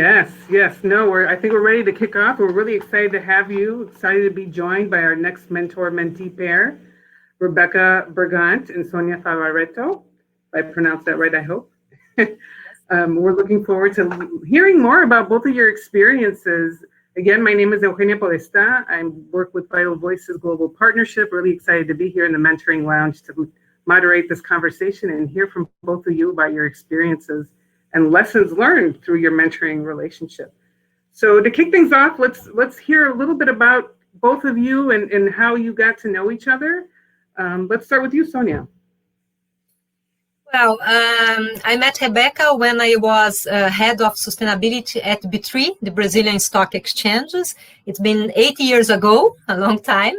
Yes, yes. No, I think we're ready to kick off. We're really excited to have you, excited to be joined by our next mentor-mentee pair, Rebecca Bergant and Sonia Favaretto. If I pronounced that right, I hope. We're looking forward to hearing more about both of your experiences. Again, my name is Eugenia Podesta. I work with Vital Voices Global Partnership. Really excited to be here in the Mentoring Lounge to moderate this conversation and hear from both of you about your experiences and lessons learned through your mentoring relationship. So to kick things off, let's hear a little bit about both of you and how you got to know each other. Let's start with you, Sonia. Well, I met Rebecca when I was head of sustainability at B3, the Brazilian stock exchanges. It's been 8 years ago, a long time.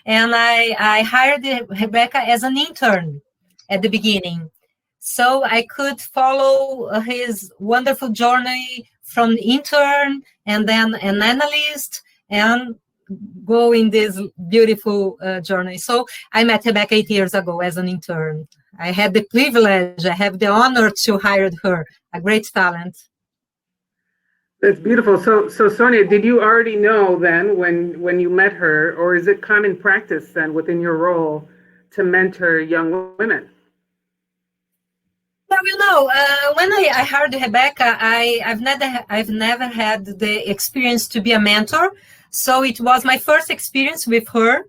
And I hired Rebecca as an intern at the beginning. So I could follow his wonderful journey from intern and then an analyst and go in this beautiful journey. So I met Rebecca 8 years ago as an intern. I had the privilege, I have the honor to hire her, a great talent. That's beautiful. So Sonia, did you already know then when you met her, or is it common practice then within your role to mentor young women? Well, when I hired Rebecca, I've never had the experience to be a mentor. So it was my first experience with her.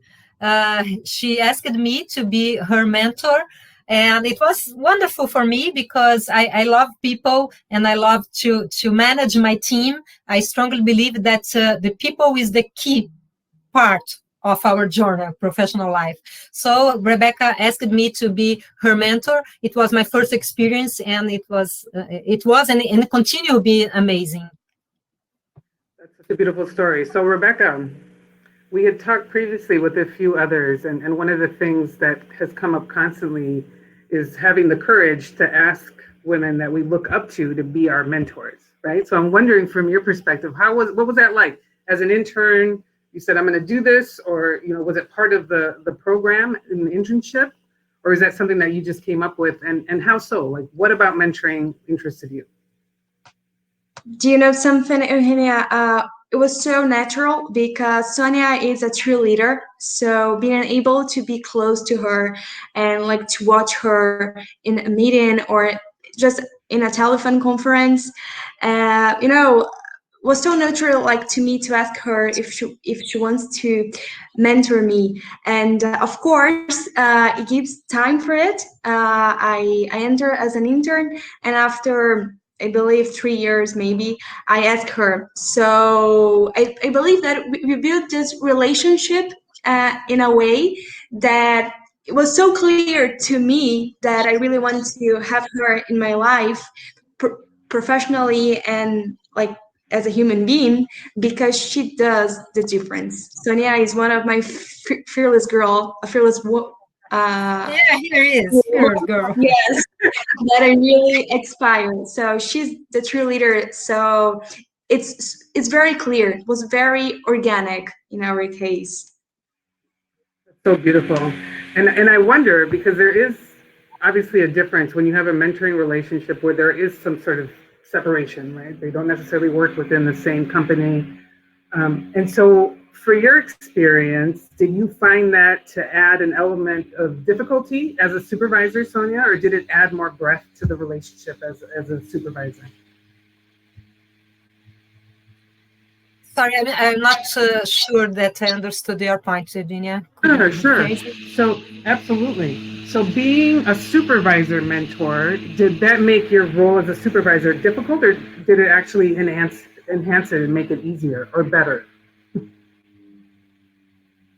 She asked me to be her mentor. And it was wonderful for me because I love people and I love to manage my team. I strongly believe that the people is the key part of our journey, professional life. So Rebecca asked me to be her mentor. It was my first experience, and it was and continue to be amazing. That's such a beautiful story. So Rebecca, we had talked previously with a few others, and one of the things that has come up constantly is having the courage to ask women that we look up to be our mentors, right? So I'm wondering, from your perspective, what was that like as an intern? You said, I'm going to do this, or was it part of the program in the internship, or is that something that you just came up with? And how so? Like, what about mentoring interested you? Do you know something, Eugenia? It was so natural because Sonia is a cheerleader. So being able to be close to her and like to watch her in a meeting or just in a telephone conference, was so natural, like, to me, to ask her if she wants to mentor me. And of course, it gives time for it. I enter as an intern, and after, I believe, 3 years, maybe, I asked her. So I believe that we built this relationship in a way that it was so clear to me that I really wanted to have her in my life professionally and like as a human being, because she does the difference. Sonia is one of my fearless girl, a fearless yeah, here is fearless girl. Yes, that I really inspired. So she's the cheerleader. So it's very clear. It was very organic in our case. So beautiful. And I wonder, because there is obviously a difference when you have a mentoring relationship where there is some sort of separation, right? They don't necessarily work within the same company. And so for your experience, did you find that to add an element of difficulty as a supervisor, Sonia, or did it add more breadth to the relationship as a supervisor? Sorry, I'm not sure that I understood your point, Virginia. Sure. So, absolutely. So, being a supervisor mentor, did that make your role as a supervisor difficult, or did it actually enhance it and make it easier or better?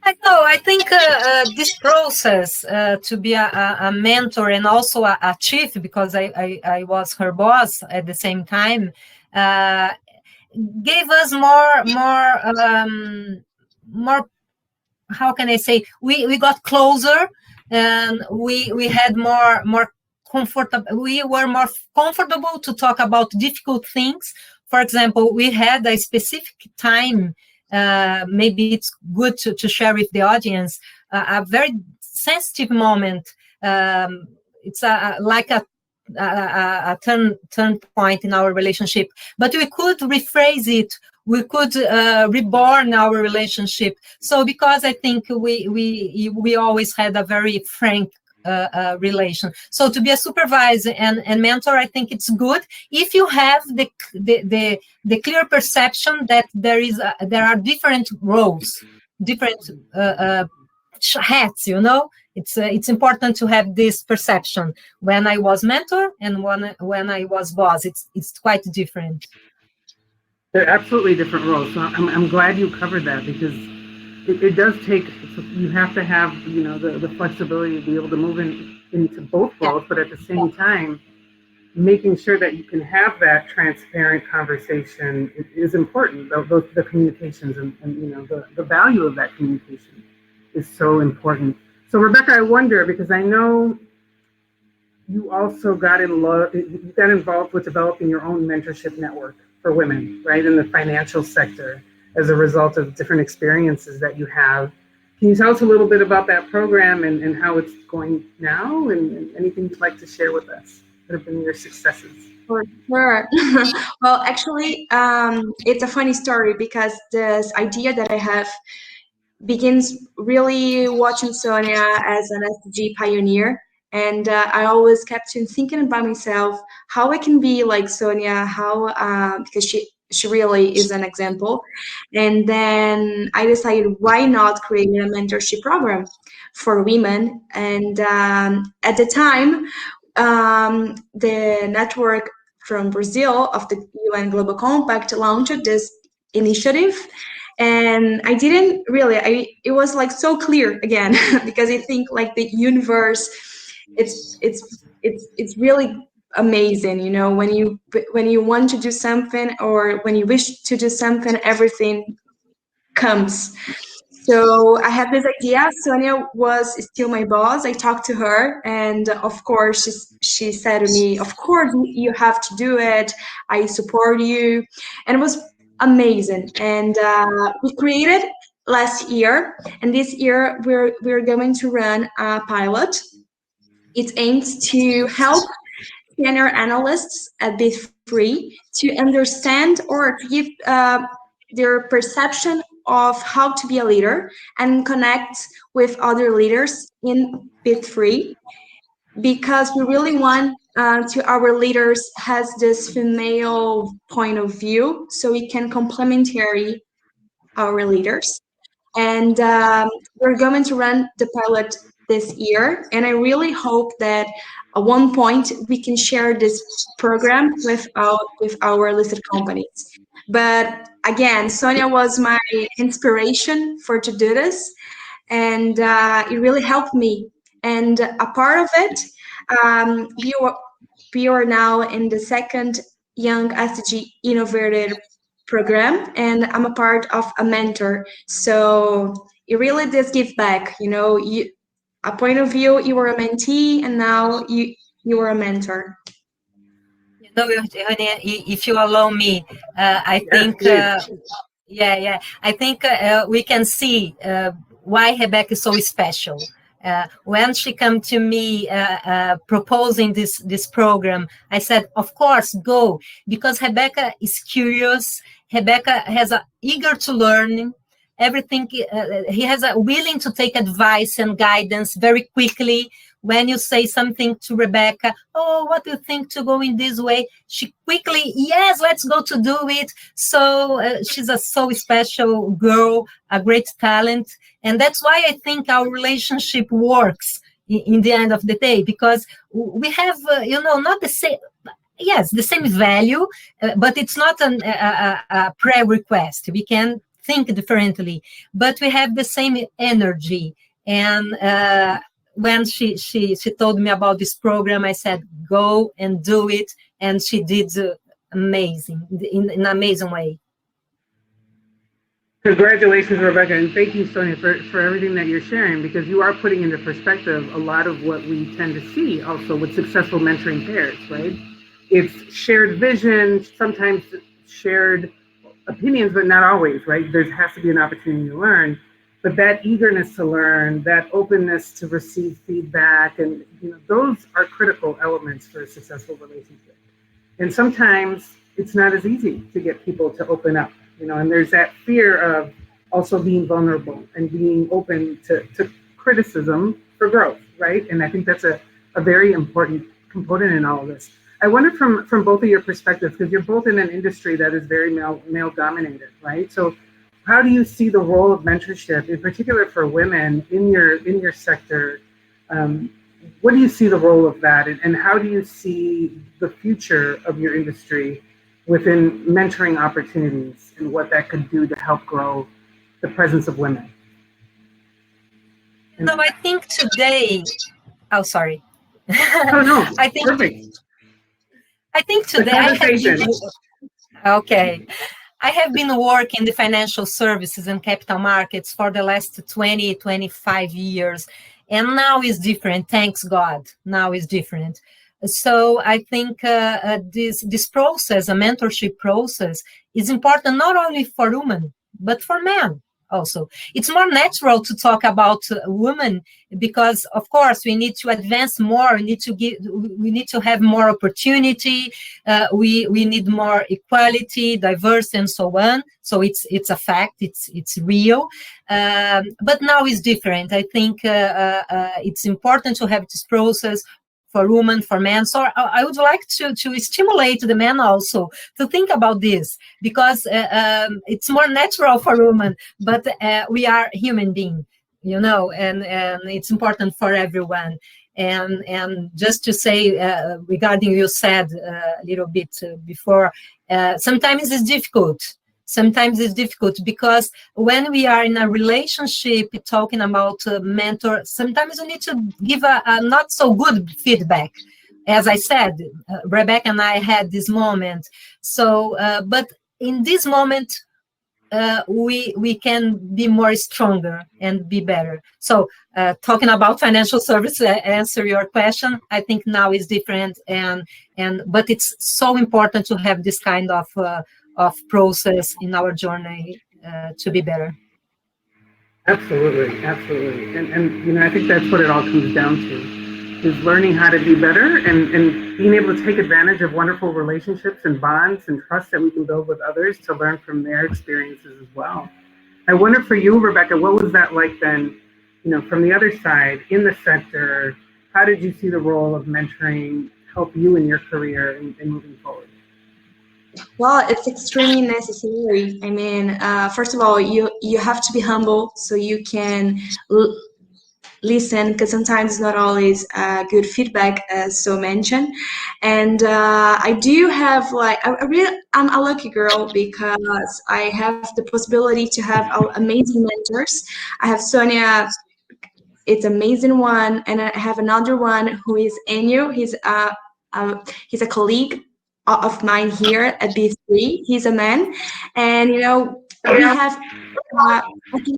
I think this process to be a mentor and also a chief, because I was her boss at the same time, gave us more, how can I say, we got closer, and we had more comfortable, we were more comfortable to talk about difficult things. For example, we had a specific time, maybe it's good to share with the audience, a very sensitive moment. It's like a a turn point in our relationship, but we could rephrase it. We could reborn our relationship. So because I think we always had a very frank relation. So to be a supervisor and mentor, I think it's good if you have the clear perception that there are different roles, different hats. It's important to have this perception. When I was mentor and when I was boss, it's quite different. They're absolutely different roles. So I'm glad you covered that, because it does take, you have to have, the flexibility to be able to move into both roles, but at the same time, making sure that you can have that transparent conversation is important. The communications and the value of that communication is so important. So Rebecca, I wonder, because I know you also got involved with developing your own mentorship network for women, right, in the financial sector as a result of different experiences that you have. Can you tell us a little bit about that program and how it's going now, and anything you'd like to share with us that have been your successes? For sure. Well, actually, it's a funny story, because this idea that I have begins really watching Sonia as an SDG pioneer. And I always kept on thinking about myself, how I can be like Sonia, because she really is an example. And then I decided, why not create a mentorship program for women? And at the time, the network from Brazil of the UN Global Compact launched this initiative. And I didn't really, it was like so clear again, because I think like the universe, it's really amazing, when you want to do something, or when you wish to do something, everything comes. So I had this idea. Sonia was still my boss. I talked to her, and of course she said to me, of course you have to do it, I support you. And it was amazing. And we created last year, and this year we're going to run a pilot. It aims to help senior analysts at B3 to understand or to give their perception of how to be a leader and connect with other leaders in B3, because we really want to our leaders has this female point of view, so we can complementary our leaders. And we're going to run the pilot this year, and I really hope that at one point we can share this program with our listed companies. But again, Sonia was my inspiration to do this, and it really helped me. And a part of it, we are now in the second Young SDG Innovator program, and I'm a part of a mentor. So it really does give back. A point of view, you were a mentee, and now you are a mentor. If you allow me, I think, I think we can see why Rebecca is so special. When she came to me proposing this program, I said, of course, go, because Rebecca is curious. Rebecca has a eager to learn everything. He has a willing to take advice and guidance very quickly. When you say something to Rebecca, oh, what do you think to go in this way? She quickly, yes, let's go to do it. So she's a so special girl, a great talent. And that's why I think our relationship works in the end of the day, because we have, not the same, yes, the same value, but it's not a pre-request. We can think differently, but we have the same energy. And when she told me about this program, I said, go and do it. And she did amazing, in an amazing way. Congratulations, Rebecca, and thank you, Sonia, for everything that you're sharing, because you are putting into perspective a lot of what we tend to see also with successful mentoring pairs, right? It's shared vision, sometimes shared opinions, but not always, right? There has to be an opportunity to learn. but that eagerness to learn, that openness to receive feedback, and those are critical elements for a successful relationship. And sometimes it's not as easy to get people to open up, and there's that fear of also being vulnerable and being open to criticism for growth, right? And I think that's a very important component in all of this. I wonder from both of your perspectives, because you're both in an industry that is very male dominated, right? So how do you see the role of mentorship, in particular for women in your sector? What do you see the role of that, and how do you see the future of your industry within mentoring opportunities and what that could do to help grow the presence of women? So I think today, oh, sorry. Oh, no, I think, perfect. I think today, I have been working in the financial services and capital markets for the last 20, 25 years. And now is different, thanks God, now is different. So I think this process, a mentorship process, is important not only for women, but for men also. It's more natural to talk about women because, of course, we need to advance more. We need to have more opportunity. We need more equality, diversity, and so on. So it's a fact. It's real. But now it's different. I think it's important to have this process for women, for men. So I would like to stimulate the men also to think about this, because it's more natural for women, but we are human beings, and it's important for everyone. And just to say, regarding you said a little bit before, sometimes it's difficult. Sometimes it's difficult because when we are in a relationship talking about a mentor, sometimes we need to give a not so good feedback. As I said, Rebecca and I had this moment. So, but in this moment, we can be more stronger and be better. So, talking about financial services, answer your question, I think now is different, but it's so important to have this kind of process in our journey to be better. Absolutely. And I think that's what it all comes down to, is learning how to be better and being able to take advantage of wonderful relationships and bonds and trust that we can build with others to learn from their experiences as well. I wonder for you, Rebecca, what was that like then, from the other side in the sector? How did you see the role of mentoring help you in your career and moving forward? Well, it's extremely necessary. I mean, first of all, you have to be humble so you can listen, because sometimes it's not always good feedback, as so mentioned. And I do have I'm a lucky girl because I have the possibility to have amazing mentors. I have Sonia. It's amazing one, and I have another one who is Enyo. He's a colleague of mine here at B3. He's a man, and we have I think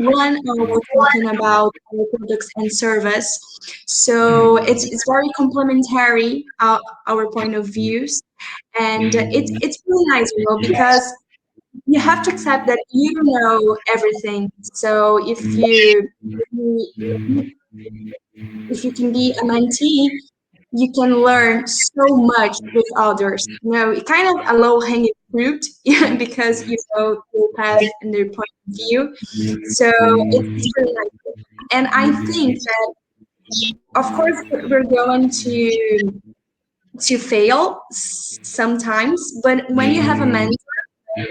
one we're talking about products and service. So it's very complementary our point of views, and it's really nice, because you have to accept that you know everything. So if you can be a mentee, you can learn so much with others. It's kind of a low-hanging fruit because you know their path and their point of view. So it's really nice. And I think that, of course, we're going to fail sometimes, but when you have a mentor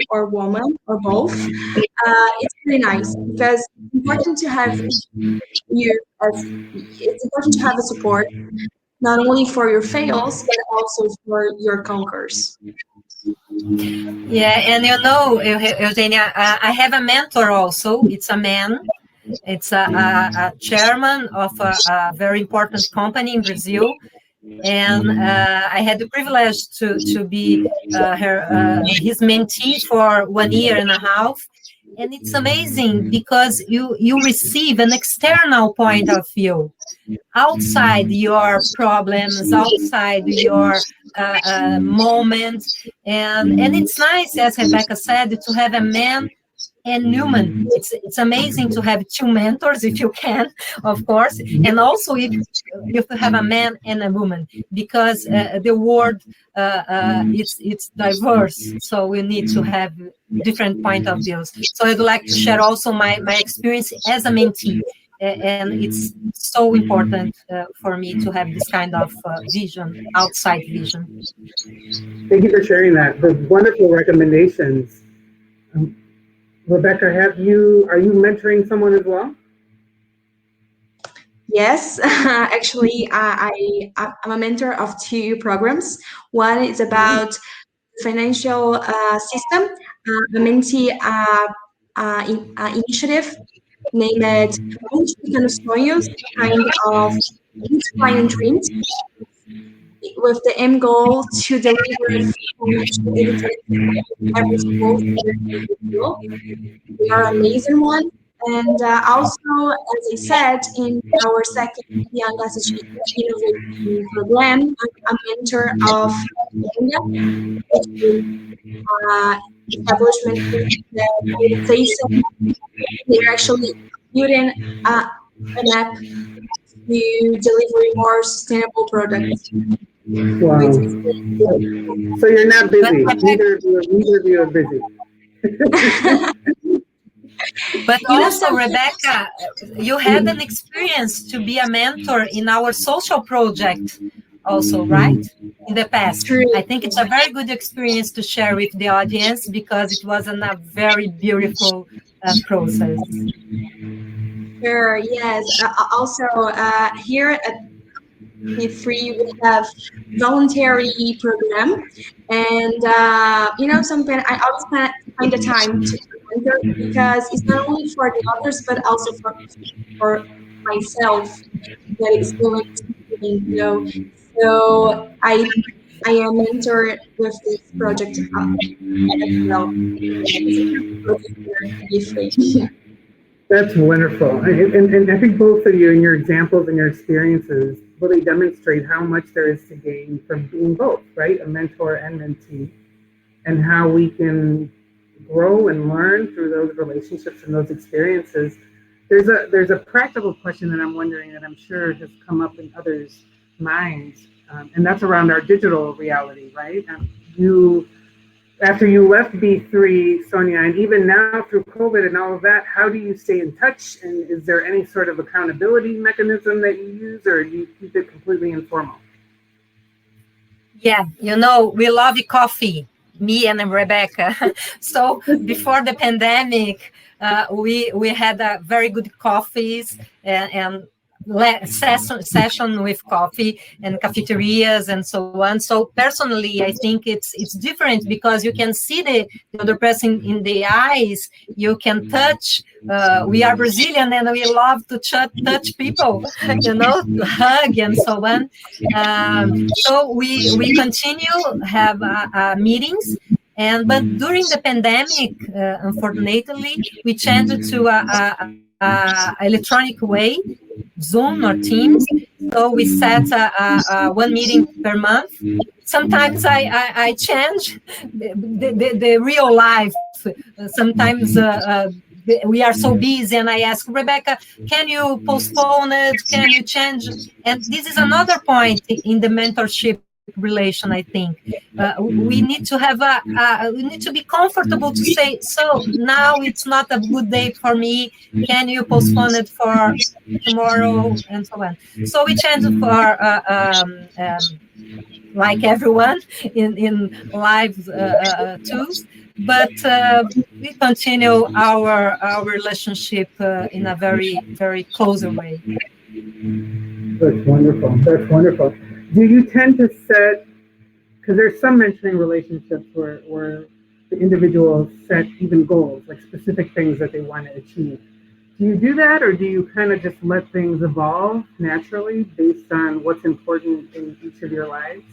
or woman or both, it's really nice, because it's important to have it's important to have a support, not only for your fails, but also for your conquers. Yeah, and Eugenia, I have a mentor also. It's a man. It's a chairman of a very important company in Brazil. And I had the privilege to be his mentee for 1 year and a half. And it's amazing because you receive an external point of view outside your problems, outside your moment. And it's nice, as Rebecca said, to have a man and human. It's amazing to have two mentors if you can, of course, and also if you have a man and a woman, because the world it's diverse, so we need to have different point of views. So I'd like to share also my experience as a mentee, and it's so important for me to have this kind of vision, outside vision. Thank you for sharing that. The wonderful recommendations. Rebecca, are you mentoring someone as well? Yes, actually, I'm a mentor of two programs. One is about financial system, a mentee initiative named Sonias, kind of inspiring dreams, with the end goal to deliver financial education in every school in Brazil. They are amazing one. And also, as I said, in our second Young Associate Innovation Program, I'm a mentor of India, which is establishment that I would say so. They're actually building an app to deliver more sustainable products. Wow. So you're not busy. Neither of you are busy. But also, Rebecca, you had an experience to be a mentor in our social project also, right? In the past. True. I think it's a very good experience to share with the audience because it was a very beautiful process. Sure, yes. Also, here at P3, we have voluntary program, and sometimes I always find the time to mentor, because it's not only for the others but also for myself that is going to. So I am mentor with this project as well. It's a good project here at P3. That's wonderful. And I think both of you and your examples and your experiences really demonstrate how much there is to gain from being both, right? A mentor and mentee, and how we can grow and learn through those relationships and those experiences. There's a practical question that I'm wondering, that I'm sure has come up in others' minds, and that's around our digital reality, right? After you left B3, Sonia, and even now through COVID and all of that, how do you stay in touch? And is there any sort of accountability mechanism that you use, or do you keep it completely informal? Yeah, we love coffee, me and Rebecca. So before the pandemic, we had very good coffees and session with coffee and cafeterias and so on. So personally, I think it's different because you can see the other person in the eyes. You can touch. We are Brazilian and we love to touch people, to hug and so on. So we continue have meetings. But during the pandemic, unfortunately, we changed to a electronic way, Zoom or Teams. So we set one meeting per month. Sometimes I change the real life. Sometimes we are so busy, and I ask Rebecca, can you postpone it? Can you change? And this is another point in the mentorship relation. I think we need to have we need to be comfortable to say, so now it's not a good day for me, can you postpone it for tomorrow, and so on. So we change for like everyone in live tools, but we continue our relationship in a very, very closer way. That's wonderful. That's wonderful. Do you tend to set, because there's some mentoring relationships where the individuals set even goals, like specific things that they want to achieve. Do you do that, or do you kind of just let things evolve naturally based on what's important in each of your lives?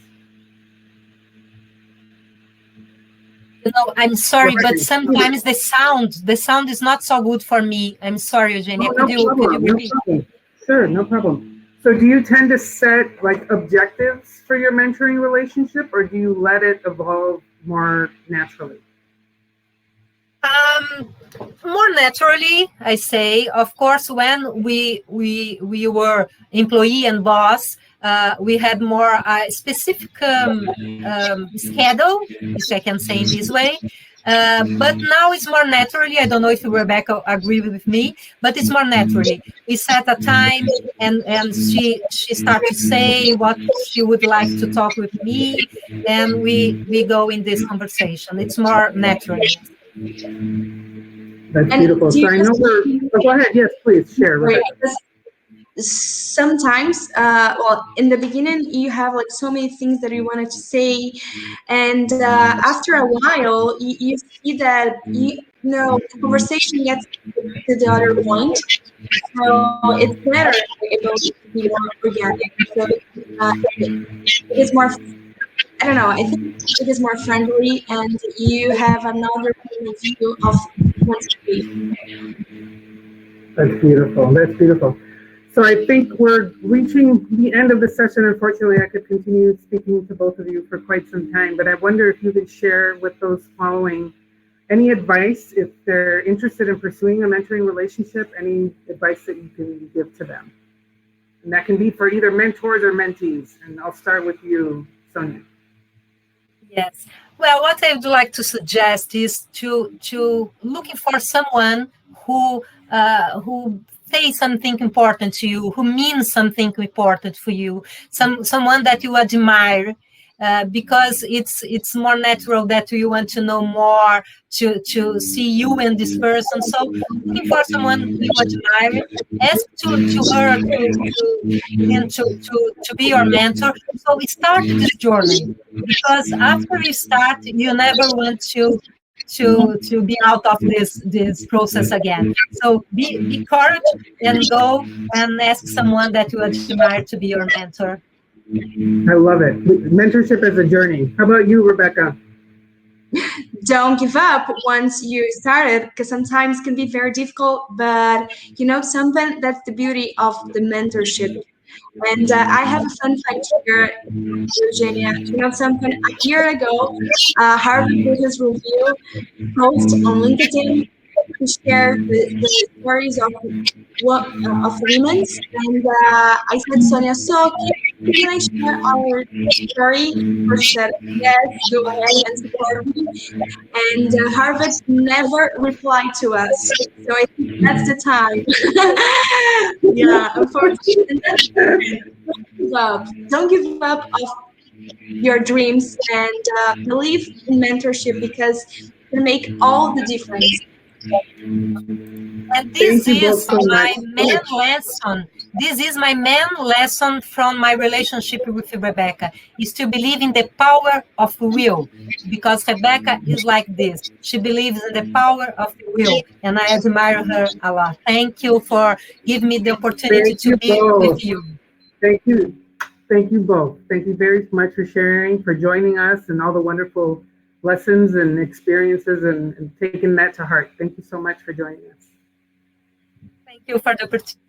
I'm sorry, but sometimes the sound is not so good for me. I'm sorry, Eugenia. Could you repeat? No, sure, no problem. So do you tend to set like objectives for your mentoring relationship, or do you let it evolve more naturally? More naturally, I say. Of course, when we were employee and boss, we had more specific schedule, if I can say in this way. But now it's more naturally. I don't know if Rebecca agree with me, but it's more naturally. We set a time, and she start to say what she would like to talk with me, and we go in this conversation. It's more naturally. That's And beautiful. do So you I know we're, go ahead. Yes, please share. right, Rebecca. because sometimes, well, in the beginning, you have like so many things that you wanted to say, and after a while, you see that you know the conversation gets to the other point. So it's better able to be more organic. So it is more. I don't know. I think it is more friendly, and you have another point of view of what's to be. That's beautiful. That's beautiful. So I think we're reaching the end of the session. Unfortunately, I could continue speaking to both of you for quite some time, but I wonder if you could share with those following any advice if they're interested in pursuing a mentoring relationship, any advice that you can give to them. And that can be for either mentors or mentees. And I'll start with you, Sonia. Yes. Well, what I would like to suggest is to looking for someone who says something important to you, who means something important for you, someone that you admire, because it's more natural that you want to know more, to see you and this person. So looking for someone you admire, ask to her to be your mentor. So we start this journey, because after you start, you never want to be out of this process again. So be courage and go and ask someone that you admire to be your mentor. I love it. Mentorship is a journey. How about you, Rebecca? Don't give up once you started, because sometimes it can be very difficult, but you know something, that's the beauty of the mentorship. And I have a fun fact here, Eugenia. You know something, a year ago, Harvard Business Review post on LinkedIn to share the stories of of women, and I said, Sonia, so can I share our story? Or she said, yes, go ahead and support me. And Harvard never replied to us. So I think that's the time. Yeah, unfortunately. And that's don't give up. Don't give up of your dreams, and believe in mentorship, because it can make all the difference. And Thank this you both is so much. my main lesson. This is my main lesson from my relationship with Rebecca, is to believe in the power of will. Because Rebecca is like this. She believes in the power of will, and I admire her a lot. Thank you for giving me the opportunity Thank to you be both. with you. Thank you. Thank you both. Thank you very much for sharing, for joining us, and all the wonderful lessons and experiences and taking that to heart. Thank you so much for joining us. Thank you for the opportunity.